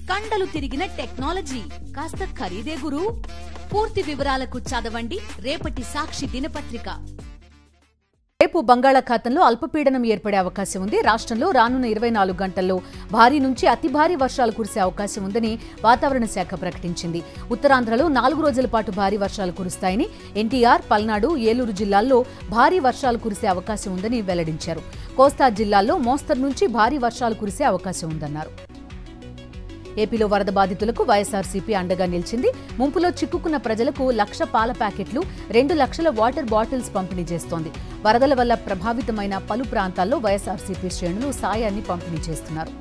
కండలు తిరిగిన టెక్నాలజీ కాస్త ఖరీదే గురు. పూర్తి వివరాలకు చదవండి రేపటి సాక్షి దినపత్రిక. రేపు బంగాళాఖాతంలో అల్పపీడనం ఏర్పడే అవకాశం ఉంది. రాష్ట్రంలో రానున్న 24 గంటల్లో భారీ నుంచి అతి భారీ వర్షాలు కురిసే అవకాశం ఉందని వాతావరణ శాఖ ప్రకటించింది. ఉత్తరాంధ్రలో 4 రోజుల పాటు భారీ వర్షాలు కురుస్తాయని, ఎన్టీఆర్, పల్నాడు, ఏలూరు జిల్లాల్లో భారీ వర్షాలు కురిసే అవకాశం ఉందని వెల్లడించారు. కోస్తా జిల్లాల్లో మోస్తరు నుంచి భారీ వర్షాలు కురిసే అవకాశం ఉందన్నారు. ఏపీలో వరద బాధితులకు వైఎస్ఆర్సీపీ అండగా నిలిచింది. ముంపులో చిక్కుకున్న ప్రజలకు 1,00,000 పాల ప్యాకెట్లు, 2 లక్షల వాటర్ బాటిల్స్ పంపిణీ చేస్తోంది. వరదల వల్ల ప్రభావితమైన పలు ప్రాంతాల్లో వైఎస్ఆర్సీపీ శ్రేణులు సాయాన్ని పంపిణీ చేస్తున్నారు.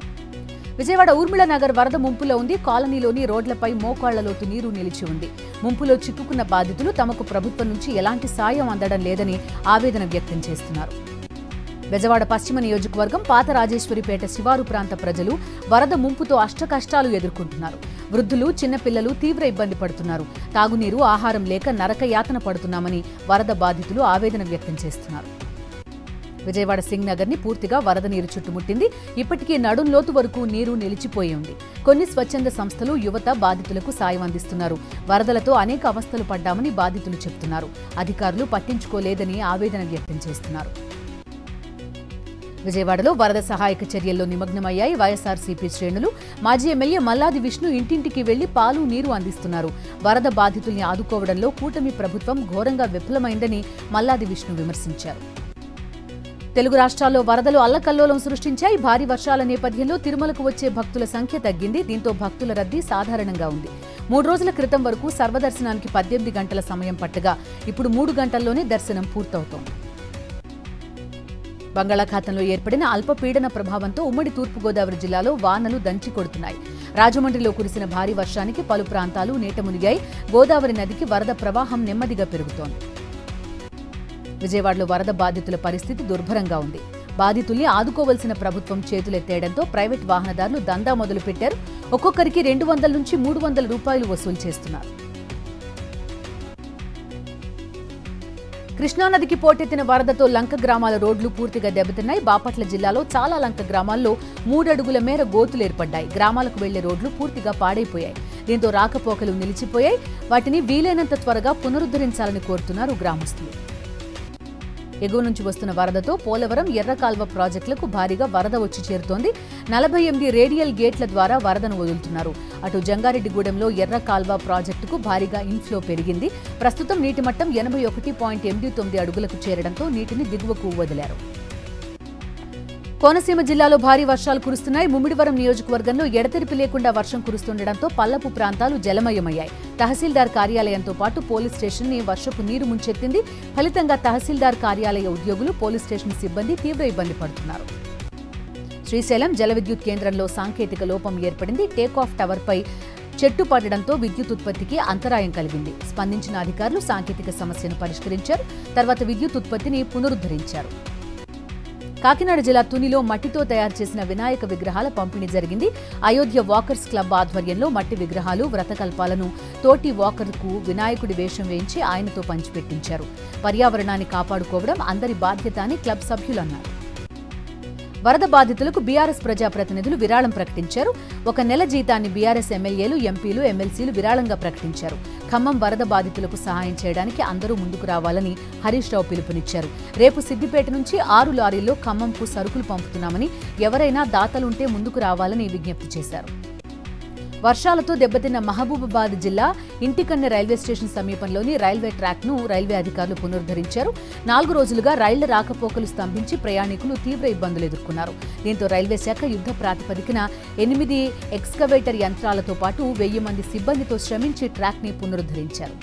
విజయవాడ ఊర్మిళ నగర్ వరద ముంపులో ఉంది. కాలనీలోని రోడ్లపై మోకాళ్ల లోతు నీరు నిలిచి ఉంది. ముంపులో చిక్కుకున్న బాధితులు తమకు ప్రభుత్వం నుంచి ఎలాంటి సాయం అందడం లేదని ఆవేదన వ్యక్తం చేస్తున్నారు. బెజవాడ పశ్చిమ నియోజకవర్గం పాత రాజేశ్వరిపేట శివారు ప్రాంత ప్రజలు వరద ముంపుతో అష్టకష్టాలు ఎదుర్కొంటున్నారు. వృద్ధులు, చిన్నపిల్లలు తీవ్ర ఇబ్బంది పడుతున్నారు. తాగునీరు, ఆహారం లేక నరకయాతన పడుతున్నామని వరద బాధితులు ఆవేదన వ్యక్తం చేస్తున్నారు. విజయవాడ సింగ్ నగర్ ని పూర్తిగా వరద నీరు చుట్టుముట్టింది. ఇప్పటికీ నడుం లోతు వరకు నీరు నిలిచిపోయి ఉంది. కొన్ని స్వచ్ఛంద సంస్థలు, యువత బాధితులకు సాయం అందిస్తున్నారు. వరదలతో అనేక అవస్థలు పడ్డామని బాధితులు చెబుతున్నారు. అధికారులు పట్టించుకోలేదని ఆవేదన వ్యక్తం చేస్తున్నారు. విజయవాడలో వరద సహాయక చర్యల్లో నిమగ్నమయ్యాయి వైఎస్ఆర్సీపీ శ్రేణులు. మాజీ ఎమ్మెల్యే మల్లాది విష్ణు ఇంటింటికి వెళ్లి పాలు, నీరు అందిస్తున్నారు. వరద బాధితుల్ని ఆదుకోవడంలో కూటమి ప్రభుత్వం ఘోరంగా విఫలమైందని మల్లాది విష్ణు విమర్శించారు. తెలుగు రాష్ట్రాల్లో వరదలు అల్లకల్లోలం సృష్టించాయి. భారీ వర్షాల నేపథ్యంలో తిరుమలకు వచ్చే భక్తుల సంఖ్య తగ్గింది. దీంతో భక్తుల రద్దీ సాధారణంగా ఉంది. 3 రోజుల క్రితం వరకు సర్వదర్శనానికి 18 గంటల సమయం పట్టగా ఇప్పుడు 3 గంటల్లోనే దర్శనం పూర్తవుతోంది. బంగాళాఖాతంలో ఏర్పడిన అల్పపీడన ప్రభావంతో ఉమ్మడి తూర్పుగోదావరి జిల్లాలో వానలు దంచి కొడుతున్నాయి. రాజమండ్రిలో కురిసిన భారీ వర్షానికి పలు ప్రాంతాలు నీట మునిగాయి. గోదావరి నదికి వరద ప్రవాహం నెమ్మదిగా పెరుగుతోంది. విజయవాడలో వరద బాధితుల పరిస్థితి దుర్భరంగా ఉంది. బాధితుల్ని ఆదుకోవలసిన ప్రభుత్వం చేతులెత్తేయడంతో ప్రైవేట్ వాహనదారులు దందా మొదలుపెట్టారు. ఒక్కొక్కరికి 200 నుంచి 300 రూపాయలు వసూలు చేస్తున్నారు. కృష్ణానదికి పోటెత్తిన వరదతో లంక గ్రామాల రోడ్లు పూర్తిగా దెబ్బతిన్నాయి. బాపట్ల జిల్లాలో చాలా లంక గ్రామాల్లో 3 అడుగుల మేర గోతులు ఏర్పడ్డాయి. గ్రామాలకు వెళ్లే రోడ్లు పూర్తిగా పాడైపోయాయి. దీంతో రాకపోకలు నిలిచిపోయాయి. వాటిని వీలైనంత త్వరగా పునరుద్ధరించాలని కోరుతున్నారు గ్రామస్తులు. ఎగువ నుంచి వస్తున్న వరదతో పోలవరం, ఎర్రకాల్వ ప్రాజెక్టులకు భారీగా వరద వచ్చి చేరుతోంది. 48 రేడియల్ గేట్ల ద్వారా వరదను వదులుతున్నారు. అటు జంగారెడ్డిగూడెంలో ఎర్రకాల్వ ప్రాజెక్టుకు భారీగా ఇన్ఫ్లో పెరిగింది. ప్రస్తుతం నీటి మట్టం 81.89 అడుగులకు చేరడంతో నీటిని దిగువకు వదిలారు. కోనసీమ జిల్లాలో భారీ వర్షాలు కురుస్తున్నాయి. ముమ్మిడివరం నియోజకవర్గంలో ఎడతెరిపి లేకుండా వర్షం కురుస్తుండటంతో పల్లపు ప్రాంతాలు జలమయమయ్యాయి. తహసీల్దార్ కార్యాలయంతో పాటు పోలీస్ స్టేషన్ ని వర్షపు నీరు ముంచెత్తింది. ఫలితంగా తహసీల్దార్ కార్యాలయ ఉద్యోగులు, పోలీస్ స్టేషన్ సిబ్బంది తీవ్ర ఇబ్బంది పడుతున్నారు. శ్రీశైలం జల విద్యుత్ కేంద్రంలో సాంకేతిక లోపం ఏర్పడింది. టేకాఫ్ టవర్పై చెట్టు పడడంతో విద్యుత్ ఉత్పత్తికి అంతరాయం కలిగింది. స్పందించిన అధికారులు సాంకేతిక సమస్యను పరిష్కరించారు. తర్వాత విద్యుత్ ఉత్పత్తిని పునరుద్ధరించారు. కాకినాడ జిల్లా తునిలో మట్టితో తయారు చేసిన వినాయక విగ్రహాల పంపిణీ జరిగింది. అయోధ్య వాకర్స్ క్లబ్ ఆధ్వర్యంలో మట్టి విగ్రహాలు, వ్రతకల్పాలను తోటి వాకర్కు వినాయకుడి వేషం వేయించి ఆయనతో పంచిపెట్టించారు. పర్యావరణాన్ని కాపాడుకోవడం అందరి బాధ్యత అని క్లబ్ సభ్యులు అన్నారు. వరద బాధితులకు బీఆర్ఎస్ ప్రజాప్రతినిధులు విరాళం ప్రకటించారు. 1 నెల జీతాన్ని బీఆర్ఎస్ ఎమ్మెల్యేలు, ఎంపీలు, ఎమ్మెల్సీలు విరాళంగా ప్రకటించారు. ఖమ్మం వరద బాధితులకు సహాయం చేయడానికి అందరూ ముందుకు రావాలని హరీష్ రావు పిలుపునిచ్చారు. రేపు సిద్దిపేట నుంచి 6 లారీల్లో ఖమ్మంకు సరుకులు పంపుతున్నామని, ఎవరైనా దాతలుంటే ముందుకు రావాలని విజ్ఞప్తి చేశారు. వర్షాలతో దెబ్బతిన్న మహబూబాబాద్ జిల్లా ఇంటికన్నె రైల్వే స్టేషన్ సమీపంలోని రైల్వే ట్రాక్ను రైల్వే అధికారులు పునరుద్ధరించారు. 4 రోజులుగా రైళ్ల రాకపోకలు స్తంభించి ప్రయాణికులు తీవ్ర ఇబ్బందులు ఎదుర్కొన్నారు. దీంతో రైల్వే శాఖ యుద్ధ ప్రాతిపదికన 8 ఎక్స్కవేటర్ యంత్రాలతో పాటు 1000 మంది సిబ్బందితో శ్రమించి ట్రాక్ని పునరుద్ధరించారు.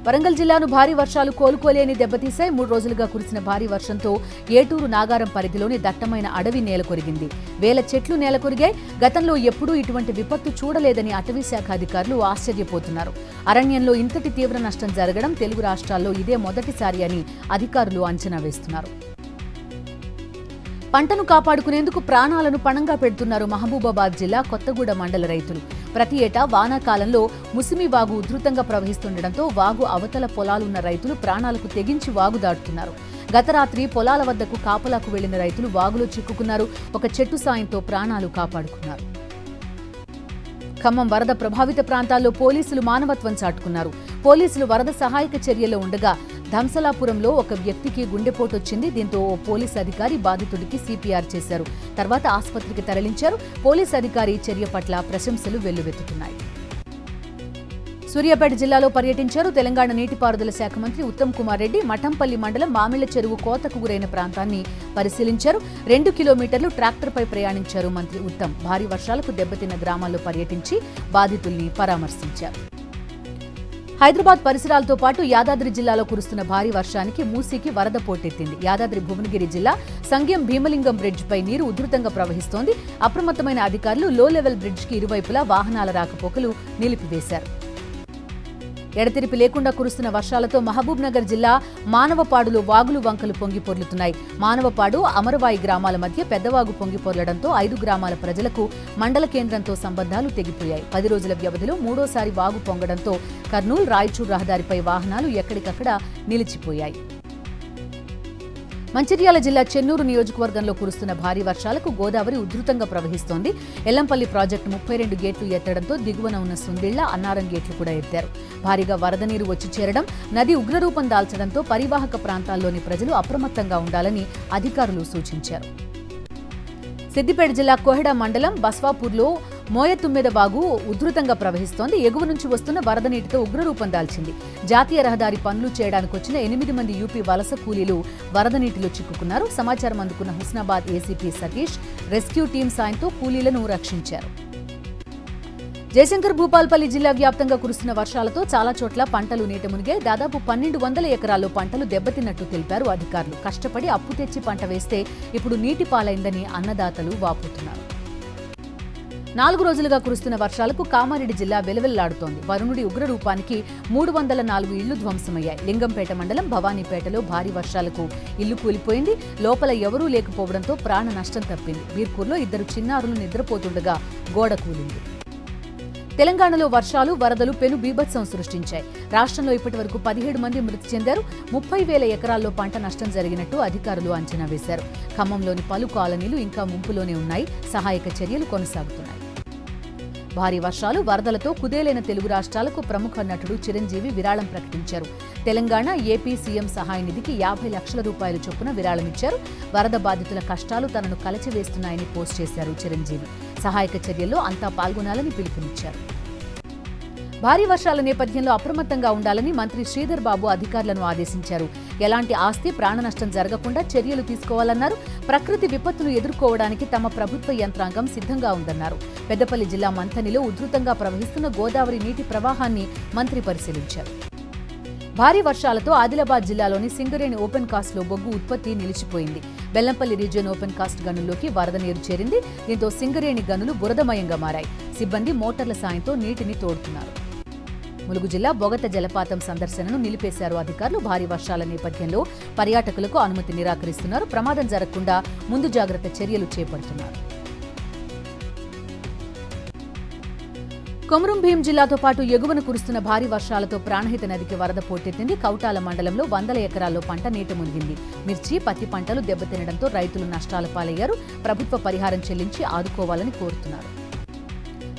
వరంగల్ జిల్లాను భారీ వర్షాలు కోలుకోలేని దెబ్బతీశాయి. 3 రోజులుగా కురిసిన భారీ వర్షంతో ఏటూరు నాగారం పరిధిలోని దట్టమైన అడవి నేలకొరిగింది. వేల చెట్లు నేలకొరిగాయి. గతంలో ఎప్పుడూ ఇటువంటి విపత్తు చూడలేదని అటవీ శాఖ అధికారులు ఆశ్చర్యపోతున్నారు. అరణ్యంలో ఇంతటి తీవ్ర నష్టం జరగడం తెలుగు రాష్ట్రాల్లో ఇదే మొదటిసారి అని అధికారులు అంచనా వేస్తున్నారు. పంటను కాపాడుకునేందుకు ప్రాణాలను పణంగా పెడుతున్నారు మహబూబాబాద్ జిల్లా కొత్తగూడ మండల రైతులు. ప్రతి ఏటా వానాకాలంలో ముసిమి వాగు ఉధృతంగా ప్రవహిస్తుండటంతో వాగు అవతల పొలాలున్న రైతులు ప్రాణాలకు తెగించి వాగు దాటుతున్నారు. గత రాత్రి పొలాల వద్దకు కాపలాకు వెళ్లిన రైతులు వాగులో చిక్కుకున్నారు. ఒక చెట్టు సాయంతో ప్రాణాలు కాపాడుకున్నారు. ఖమ్మం వరద ప్రభావిత ప్రాంతాల్లో పోలీసులు మానవత్వం చాటుకున్నారు. పోలీసులు వరద సహాయక చర్యలో ఉండగా ధంసలాపురంలో ఒక వ్యక్తికి గుండెపోటు వచ్చింది. దీంతో ఓ పోలీసు అధికారి బాధితుడికి సిపిఆర్ చేశారు. తర్వాత ఆసుపత్రికి తరలించారు. పోలీసు అధికారి చర్య పట్ల ప్రశంసలు వెల్లువెత్తుతున్నాయి. సూర్యాపేట జిల్లాలో పర్యటించారు తెలంగాణ నీటిపారుదల శాఖ మంత్రి ఉత్తమ్ కుమార్ రెడ్డి. మఠంపల్లి మండలం మామిళ్ల చెరువు కోతకు గురైన ప్రాంతాన్ని పరిశీలించారు. 2 కిలోమీటర్లు ట్రాక్టర్పై ప్రయాణించారు మంత్రి ఉత్తమ్. భారీ వర్షాలకు దెబ్బతిన్న గ్రామాల్లో పర్యటించి బాధితుల్ని పరామర్శించారు. హైదరాబాద్ పరిసరాలతో పాటు యాదాద్రి జిల్లాలో కురుస్తున్న భారీ వర్షానికి మూసీకి వరద పోటెత్తింది. యాదాద్రి భువనగిరి జిల్లా సంగెం భీమలింగం బ్రిడ్జిపై నీరు ఉధృతంగా ప్రవహిస్తోంది. అప్రమత్తమైన అధికారులు లో లెవెల్ బ్రిడ్జికి ఇరువైపులా వాహనాల రాకపోకలు నిలిపివేశారు. ఎడతెరిపి లేకుండా కురుస్తున్న వర్షాలతో మహబూబ్ నగర్ జిల్లా మానవపాడులో వాగులు వంకలు పొంగి పొర్లుతున్నాయి. మానవపాడు అమరవాయి గ్రామాల మధ్య పెద్దవాగు పొంగి పొర్లడంతో 5 గ్రామాల ప్రజలకు మండల కేంద్రంతో సంబంధాలు తెగిపోయాయి. 10 రోజుల వ్యవధిలో 3వసారి వాగు పొంగడంతో కర్నూలు రాయచూర్ రహదారిపై వాహనాలు ఎక్కడికక్కడ నిలిచిపోయాయి. మంచిర్యాల జిల్లా చెన్నూరు నియోజకవర్గంలో కురుస్తున్న భారీ వర్షాలకు గోదావరి ఉధృతంగా ప్రవహిస్తోంది. ఎల్లంపల్లి ప్రాజెక్టు 32 గేట్లు ఎత్తడంతో దిగువన ఉన్న సుందిళ్ల, అన్నారం గేట్లు కూడా ఎత్తారు. భారీగా వరద నీరు వచ్చి చేరడం, నది ఉగ్రరూపం దాల్చడంతో పరివాహక ప్రాంతాల్లోని ప్రజలు అప్రమత్తంగా ఉండాలని అధికారులు సూచించారు. సిద్దిపేట జిల్లా కోహెడ మండలం బస్వాపూర్లో మోయతుమ్మెద వాగు ఉధృతంగా ప్రవహిస్తోంది. ఎగువ నుంచి వస్తున్న వరద నీటితో ఉగ్రరూపం దాల్చింది. జాతీయ రహదారి పనులు చేయడానికి వచ్చిన 8 మంది యూపీ వలస కూలీలు వరద నీటిలో చిక్కుకున్నారు. సమాచారం అందుకున్న Husnabad ACP Satish rescue team సాయంతో కూలీలను రక్షించారు. జయశంకర్ భూపాల్పల్లి జిల్లా వ్యాప్తంగా కురుస్తున్న వర్షాలతో చాలా చోట్ల పంటలు నీట మునిగాయి. దాదాపు 1200 ఎకరాల్లో పంటలు దెబ్బతిన్నట్టు తెలిపారు అధికారులు. కష్టపడి అప్పు తెచ్చి పంట వేస్తే ఇప్పుడు నీటి పాలైందని అన్నదాతలు వాపోతున్నారు. 4 రోజులుగా కురుస్తున్న వర్షాలకు కామారెడ్డి జిల్లా వెలవెల్లాడుతోంది. వరుణుడి ఉగ్రరూపానికి 304 ఇళ్లు ధ్వంసమయ్యాయి. లింగంపేట మండలం భవానీపేటలో భారీ వర్షాలకు ఇల్లు కూలిపోయింది. లోపల ఎవరూ లేకపోవడంతో ప్రాణ నష్టం తప్పింది. బీర్పూర్లో 2 చిన్నారులు నిద్రపోతుండగా గోడ కూలింది. తెలంగాణలో వర్షాలు, వరదలు పెను బీభత్సం సృష్టించాయి. రాష్ట్రంలో ఇప్పటివరకు 17 మంది మృతి చెందారు. 30,000 ఎకరాల్లో పంట నష్టం జరిగినట్టు అధికారులు అంచనా వేశారు. ఖమ్మంలోని పలు కాలనీలు ఇంకా ముంపులోనే ఉన్నాయి. సహాయక చర్యలు కొనసాగుతున్నాయి. భారీ వర్షాలు, వరదలతో కుదేలైన తెలుగు రాష్ట్రాలకు ప్రముఖ నటుడు చిరంజీవి విరాళం ప్రకటించారు. తెలంగాణ, ఏపీ సీఎం సహాయ నిధికి 50 లక్షల రూపాయల చొప్పున విరాళమిచ్చారు. వరద బాధితుల కష్టాలు తనను కలచివేస్తున్నాయని పోస్ట్ చేశారు చిరంజీవి. సహాయక చర్యల్లో అంతా పాల్గొనాలని పిలుపునిచ్చారు. భారీ వర్షాల నేపథ్యంలో అప్రమత్తంగా ఉండాలని మంత్రి శ్రీధర్ బాబు అధికారులను ఆదేశించారు. ఎలాంటి ఆస్తి, ప్రాణ నష్టం జరగకుండా చర్యలు తీసుకోవాలన్నారు. ప్రకృతి విపత్తును ఎదుర్కోవడానికి తమ ప్రభుత్వ యంత్రాంగం సిద్ధంగా ఉందన్నారు. పెద్దపల్లి జిల్లా మంథనిలో ఉధృతంగా ప్రవహిస్తున్న గోదావరి నీటి ప్రవాహాన్ని మంత్రి పరిశీలించారు. భారీ వర్షాలతో ఆదిలాబాద్ జిల్లాలోని సింగరేణి ఓపెన్ కాస్ట్లో బొగ్గు ఉత్పత్తి నిలిచిపోయింది. బెల్లంపల్లి రీజియన్ ఓపెన్ కాస్ట్ గనుల్లోకి వరద నీరు చేరింది. దీంతో సింగరేణి గనులు బురదమయంగా మారాయి. సిబ్బంది మోటార్ల సాయంతో నీటిని తోడుతున్నారు. ములుగు జిల్లా బొగత జలపాతం సందర్శనను నిలిపేశారు అధికారులు. భారీ వర్షాల నేపథ్యంలో పర్యాటకులకు అనుమతి నిరాకరిస్తున్నారు. ప్రమాదం జరగకుండా ముందు జాగ్రత్త చర్యలు చేపడుతున్నారు. కొమరం భీం జిల్లాతో పాటు ఎగువన కురుస్తున్న భారీ వర్షాలతో ప్రాణహిత నదికి వరద పోటెత్తింది. కౌటాల మండలంలో 100 ఎకరాల్లో పంట నీట మునిగింది. మిర్చి, పత్తి పంటలు దెబ్బతినడంతో రైతులు నష్టాల పాలయ్యారు. ప్రభుత్వ పరిహారం చెల్లించి ఆదుకోవాలని కోరుతున్నారు.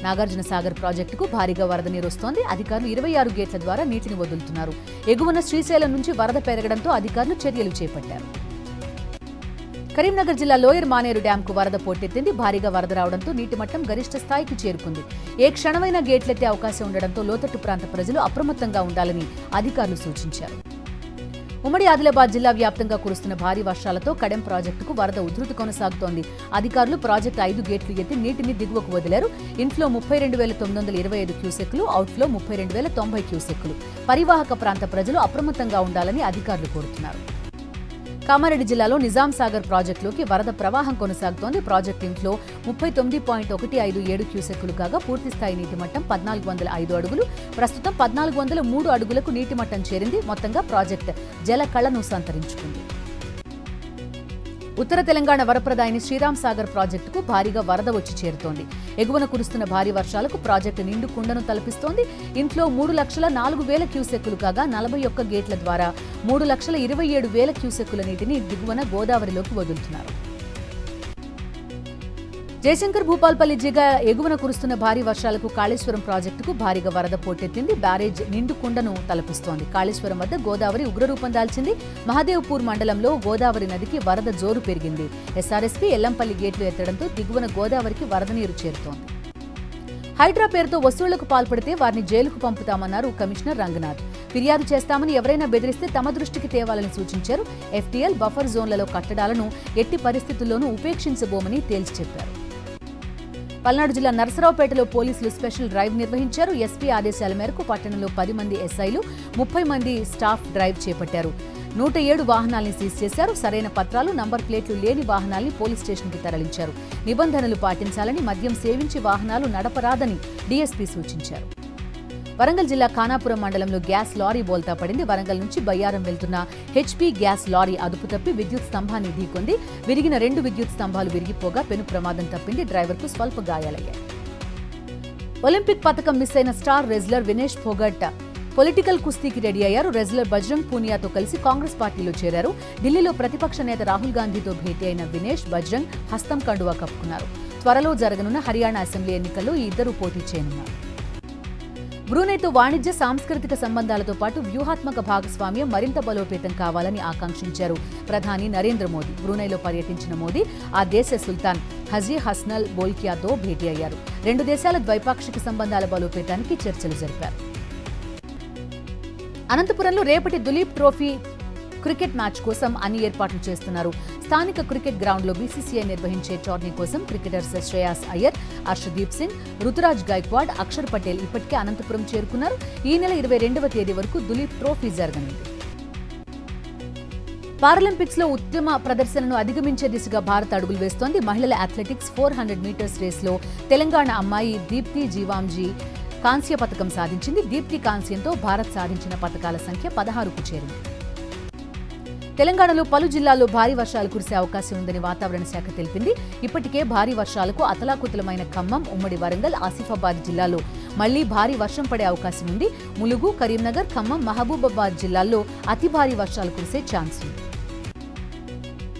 నాగార్జున సాగర్ ప్రాజెక్టుకు భారీగా వరద నీరు వస్తోంది. అధికారులు 26 గేట్ల ద్వారా నీటిని వదులుతున్నారు. ఎగువన శ్రీశైలం నుంచి వరద పెరగడంతో అధికారులు చర్యలు చేపట్టారు. కరీంనగర్ జిల్లా లోయర్ మానేరు డ్యాంకు వరద పోటెత్తింది. భారీగా వరద రావడంతో నీటి మట్టం గరిష్ట స్థాయికి చేరుకుంది. ఏ క్షణమైనా గేట్లెత్తే అవకాశం ఉండడంతో లోతట్టు ప్రాంత ప్రజలు అప్రమత్తంగా ఉండాలని అధికారులు సూచించారు. ఉమ్మడి ఆదిలాబాద్ జిల్లా వ్యాప్తంగా కురుస్తున్న భారీ వర్షాలతో కడెం ప్రాజెక్టుకు వరద ఉధృతి కొనసాగుతోంది. అధికారులు ప్రాజెక్టు 5 గేట్లు ఎత్తి నీటిని దిగువకు వదిలారు. ఇన్ఫ్లో 32,925 క్యూసెక్కులు, అవుట్ఫ్లో 32,090 క్యూసెక్కులు. పరివాహక ప్రాంత ప్రజలు అప్రమత్తంగా ఉండాలని అధికారులు కోరుతున్నారు. కామారెడ్డి జిల్లాలో నిజాం సాగర్ ప్రాజెక్టులోకి వరద ప్రవాహం కొనసాగుతోంది. ప్రాజెక్టు ఇన్ఫ్లో 39.157 క్యూసెక్కులు కాగా పూర్తిస్థాయి నీటి మట్టం 1,405 అడుగులు. ప్రస్తుతం 1,403 అడుగులకు నీటి మట్టం చేరింది. మొత్తంగా ప్రాజెక్టు జల కళను సంతరించుకుంది. ఉత్తర తెలంగాణ వరప్రదాయిని శ్రీరామ్ సాగర్ ప్రాజెక్టుకు భారీగా వరద వచ్చి చేరుతోంది. ఎగువన కురుస్తున్న భారీ వర్షాలకు ప్రాజెక్టు నిండు కుండను తలపిస్తోంది. ఇన్ఫ్లో 3,04,000 క్యూసెక్కులు కాగా 41 గేట్ల ద్వారా 3,27,000 క్యూసెక్కుల నీటిని దిగువన గోదావరిలోకి వదులుతున్నారు. జయశంకర్ భూపాల్పల్లి జిల్లా ఎగువన కురుస్తున్న భారీ వర్షాలకు కాళేశ్వరం ప్రాజెక్టుకు భారీగా వరద పోటెత్తింది. బ్యారేజ్ నిండు కుండను తలపిస్తోంది. కాళేశ్వరం వద్ద గోదావరి ఉగ్రరూపం దాల్చింది. మహదేవ్పూర్ మండలంలో గోదావరి నదికి వరద జోరు పెరిగింది. ఎస్ఆర్ఎస్పీ ఎల్లంపల్లి గేట్లు ఎత్తడంతో దిగువన గోదావరికి వరద నీరు చేరుతోంది. హైడ్రా పేరుతో వసూళ్లకు పాల్పడితే వారిని జైలుకు పంపుతామన్నారు కమిషనర్ రంగనాథ్. ఫిర్యాదు చేస్తామని ఎవరైనా బెదిరిస్తే తమ దృష్టికి తేవాలని సూచించారు. ఎఫ్టీఎల్ బఫర్ జోన్లలో కట్టడాలను ఎట్టి పరిస్థితుల్లోనూ ఉపేక్షించబోమని తేల్చి చెప్పారు. పల్నాడు జిల్లా నరసరావుపేటలో పోలీసులు స్పెషల్ డ్రైవ్ నిర్వహించారు. ఎస్పీ ఆదేశాల మేరకు పట్టణంలో 10 మంది ఎస్ఐలు 30 మంది స్టాఫ్ డ్రైవ్ చేపట్టారు. 107 వాహనాల్ని సీజ్ చేశారు. సరైన పత్రాలు, నంబర్ ప్లేట్లు లేని వాహనాల్ని పోలీస్ స్టేషన్కి తరలించారు. నిబంధనలు పాటించాలని, మద్యం సేవించి వాహనాలు నడపరాదని డీఎస్పీ సూచించారు. వరంగల్ జిల్లా ఖానాపురం మండలంలో గ్యాస్ లారీ బోల్తా పడింది. వరంగల్ నుంచి బయ్యారం వెళ్తున్న హెచ్పీ గ్యాస్ లారీ అదుపు తప్పి విద్యుత్ స్తంభాన్ని ఢీకొంది. విరిగిన 2 విద్యుత్ స్తంభాలు విరిగిపోగా పెను ప్రమాదం తప్పింది. డ్రైవర్కు స్వల్ప గాయాలయ్యాయి. ఒలింపిక్ పథకం మిస్ అయిన star wrestler Vinesh Phogat political కుస్తీకి రెడీ అయ్యారు. రెజ్లర్ బజరంగ్ పూనియాతో కలిసి కాంగ్రెస్ పార్టీలో చేరారు. ఢిల్లీలో ప్రతిపక్ష నేత రాహుల్ గాంధీతో భేటీ అయిన వినేష్ బజరంగ్ హస్తం కండువా కప్పుకున్నారు. త్వరలో జరగనున్న హర్యానా అసెంబ్లీ ఎన్నికల్లో ఈ ఇద్దరు పోటీ చేయనున్నారు. బ్రూనైతో వాణిజ్య, సాంస్కృతిక సంబంధాలతో పాటు వ్యూహాత్మక భాగస్వామ్యం మరింత బలోపేతం కావాలని ఆకాంక్షించారు ప్రధాని నరేంద్ర మోదీ. బ్రూనైలో పర్యటించిన మోదీ ఆ దేశ సుల్తాన్ హజీ హస్నల్ బోల్కియాతో భేటీ అయ్యారు. 2 దేశాల ద్వైపాక్షిక సంబంధాల బలోపేతానికి చర్చలు జరిపారు. అనంతపురంలో రేపటి దులీప్ ట్రోఫీ క్రికెట్ మ్యాచ్ కోసం అన్ని ఏర్పాట్లు చేస్తున్నారు. స్థానిక క్రికెట్ గ్రౌండ్లో బీసీసీఐ నిర్వహించే టోర్నీ కోసం క్రికెటర్స్ శ్రేయాస్ అయ్యర్, హర్షదీప్ సింగ్, రుతురాజ్ గైక్వాడ్, అక్షర్ పటేల్ ఇప్పటికే అనంతపురం చేరుకున్నారు. ఈ నెల 22వ తేదీ వరకు దులీప్ ట్రోఫీ జరగనుంది. పారాలింపిక్స్ లో ఉత్తమ ప్రదర్శనను అధిగమించే దిశగా భారత్ అడుగులు వేస్తోంది. మహిళల అథ్లెటిక్స్ 400 మీటర్స్ రేస్లో తెలంగాణ అమ్మాయి దీప్తి జీవాంజీ కాంస్య పథకం సాధించింది. దీప్తి కాంస్యంతో భారత్ సాధించిన పథకాల సంఖ్య 16కు చేరింది. తెలంగాణలో పలు జిల్లాల్లో భారీ వర్షాలు కురిసే అవకాశం ఉందని వాతావరణ శాఖ తెలిపింది. ఇప్పటికే భారీ వర్షాలకు అతలాకుతలమైన ఖమ్మం, ఉమ్మడి వరంగల్, ఆసిఫాబాద్ జిల్లాల్లో మళ్లీ భారీ వర్షం పడే అవకాశం ఉంది. ములుగు, కరీంనగర్, ఖమ్మం, మహబూబాబాద్ జిల్లాల్లో అతి భారీ వర్షాలు కురిసే ఛాన్స్ ఉంది.